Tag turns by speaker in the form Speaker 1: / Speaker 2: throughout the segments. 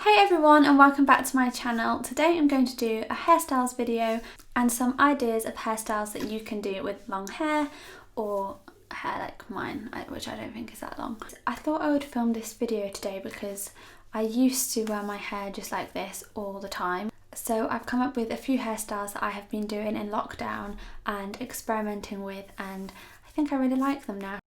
Speaker 1: Hey everyone and welcome back to my channel. Today I'm going to do a hairstyles video and some ideas of hairstyles that you can do with long hair or hair like mine, which I don't think is that long. I thought I would film this video today because I used to wear my hair just like this all the time. So I've come up with a few hairstyles that I have been doing in lockdown and experimenting with, and I think I really like them now.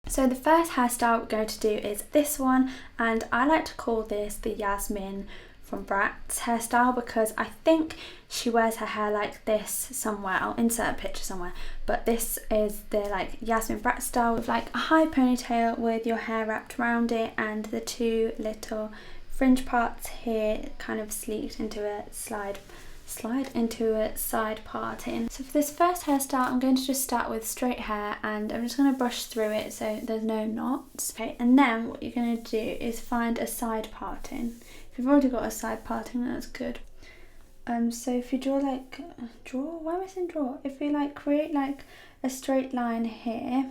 Speaker 1: So the first hairstyle we're going to do is this one, and I like to call this the Yasmin from Bratz hairstyle because I think she wears her hair like this somewhere. I'll insert a picture somewhere, but this is the like Yasmin Bratz style with like a high ponytail with your hair wrapped around it and the two little fringe parts here kind of sleeked into a slide into a side parting. So for this first hairstyle I'm going to just start with straight hair and I'm just going to brush through it so there's no knots. Okay, and then what you're going to do is find a side parting. If you've already got a side parting, that's good. So if you draw if you like create like a straight line here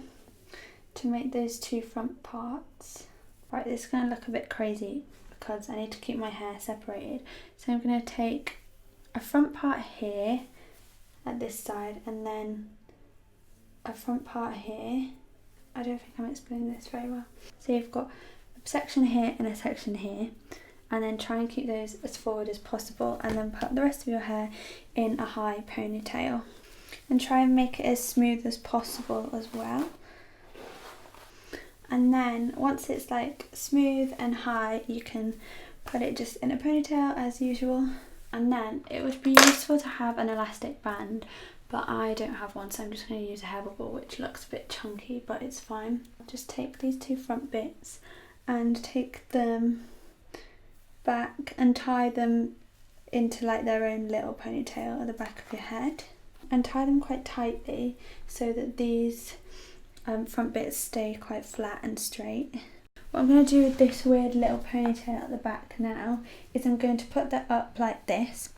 Speaker 1: to make those two front parts. Right, this is going to look a bit crazy because I need to keep my hair separated. So I'm going to take a front part here at this side and then a front part here. I don't think I'm explaining this very well. So you've got a section here and a section here, and then try and keep those as forward as possible and then put the rest of your hair in a high ponytail and try and make it as smooth as possible as well. And then once it's like smooth and high, you can put it just in a ponytail as usual. And then it would be useful to have an elastic band, but I don't have one, so I'm just going to use a hair bubble, which looks a bit chunky, but it's fine. Just take these two front bits and take them back and tie them into like their own little ponytail at the back of your head. And tie them quite tightly so that these front bits stay quite flat and straight. What I'm going to do with this weird little ponytail at the back now is I'm going to put that up like this.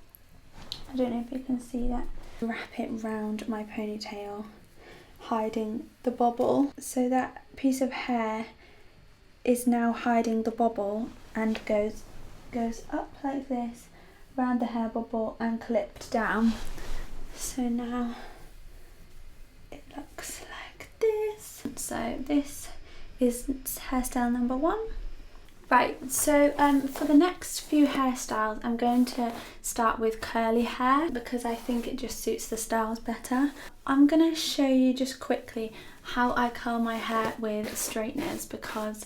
Speaker 1: I don't know if you can see that. Wrap it round my ponytail, hiding the bobble. So that piece of hair is now hiding the bobble and goes up like this, around the hair bubble and clipped down. So now it looks like this. So this is hairstyle number 1. Right, so for the next few hairstyles I'm going to start with curly hair because I think it just suits the styles better. I'm going to show you just quickly how I curl my hair with straighteners because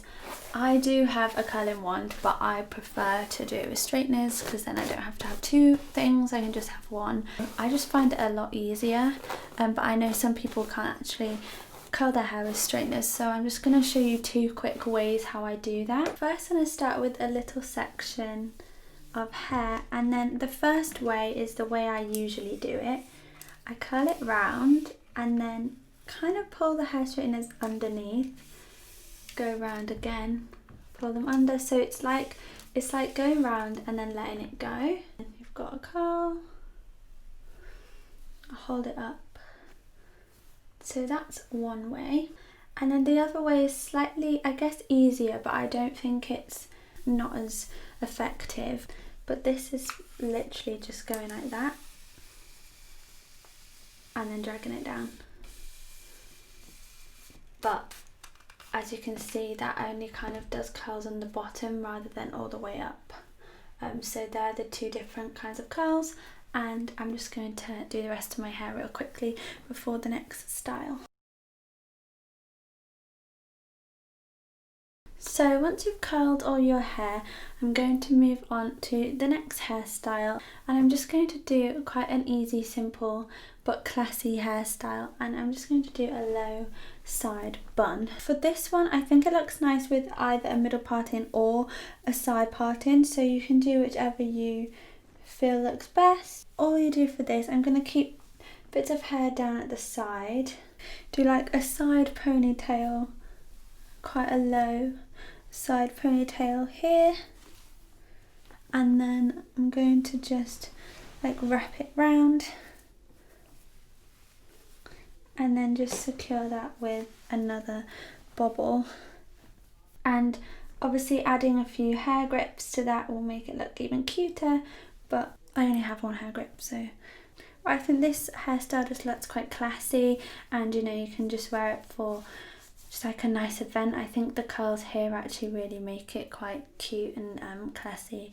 Speaker 1: I do have a curling wand, but I prefer to do it with straighteners because then I don't have to have two things, I can just have one. I just find it a lot easier, but I know some people can't actually curl their hair with straighteners, so I'm just going to show you 2 quick ways how I do that. First I'm going to start with a little section of hair, and then the first way is the way I usually do it. I curl it round and then kind of pull the hair straighteners underneath, go round again, pull them under, so it's like going round and then letting it go. And you've got a curl, hold it up. So that's one way. And then the other way is slightly, I guess, easier, but I don't think it's not as effective. But this is literally just going like that and then dragging it down. But as you can see, that only kind of does curls on the bottom rather than all the way up. So they're the 2 different kinds of curls. And I'm just going to do the rest of my hair real quickly before the next style. So once you've curled all your hair, I'm going to move on to the next hairstyle, and I'm just going to do quite an easy, simple but classy hairstyle, and I'm just going to do a low side bun. For this one I think it looks nice with either a middle parting or a side parting, so you can do whichever you feel looks best. All you do for this, I'm going to keep bits of hair down at the side, do like a side ponytail, quite a low side ponytail here, and then I'm going to just like wrap it round and then just secure that with another bobble. And Obviously adding a few hair grips to that will make it look even cuter, but I only have one hair grip, so I think this hairstyle just looks quite classy, and you know, you can just wear it for just like a nice event. I think the curls here actually really make it quite cute and classy.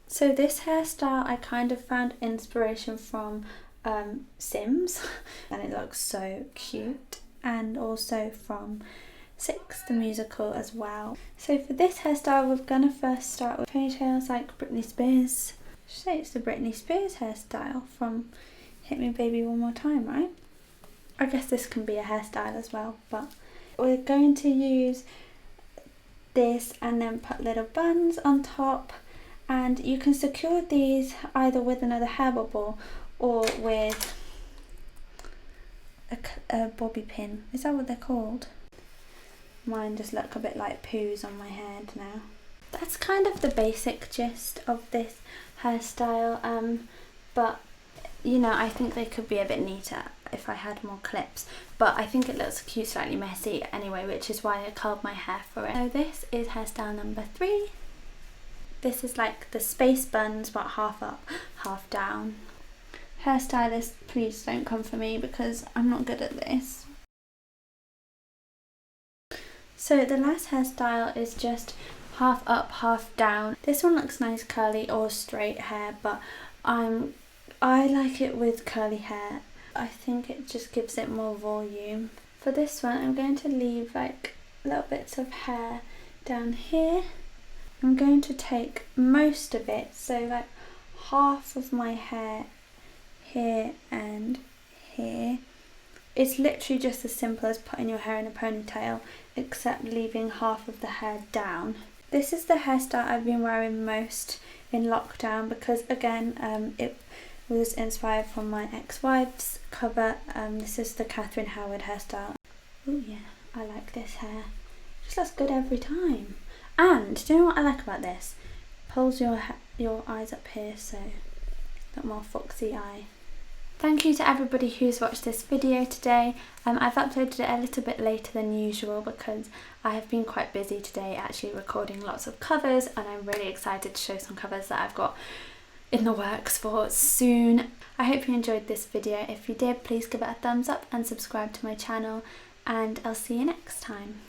Speaker 1: So this hairstyle I kind of found inspiration from Sims and it looks so cute, and also from Six the musical as well. So for this hairstyle we're gonna first start with ponytails like Britney Spears. I should say it's the Britney Spears hairstyle from Hit Me Baby One More Time, right? I guess this can be a hairstyle as well, but we're going to use this and then put little buns on top, and you can secure these either with another hair bubble or with a bobby pin. Is that what they're called? Mine just look a bit like poos on my head now. That's kind of the basic gist of this hairstyle, but you know, I think they could be a bit neater if I had more clips, but I think it looks cute, slightly messy anyway, which is why I curled my hair for it. So this is hairstyle number 3. This is like the space buns, but half up, half down. Hairstylist, please don't come for me because I'm not good at this. So the last hairstyle is just half up, half down. This one looks nice curly or straight hair, but I like it with curly hair. I think it just gives it more volume. For this one I'm going to leave like little bits of hair down here. I'm going to take most of it, so like half of my hair here and here. It's literally just as simple as putting your hair in a ponytail, except leaving half of the hair down. This is the hairstyle I've been wearing most in lockdown because again it was inspired from my ex-wife's cover. This is the Catherine Howard hairstyle. Oh yeah, I like this hair. It just looks good every time. And do you know what I like about this? Pulls your eyes up here, so a bit more foxy eye. Thank you to everybody who's watched this video today. I've uploaded it a little bit later than usual because I have been quite busy today actually recording lots of covers, and I'm really excited to show some covers that I've got in the works for soon. I hope you enjoyed this video. If you did, please give it a thumbs up and subscribe to my channel, and I'll see you next time.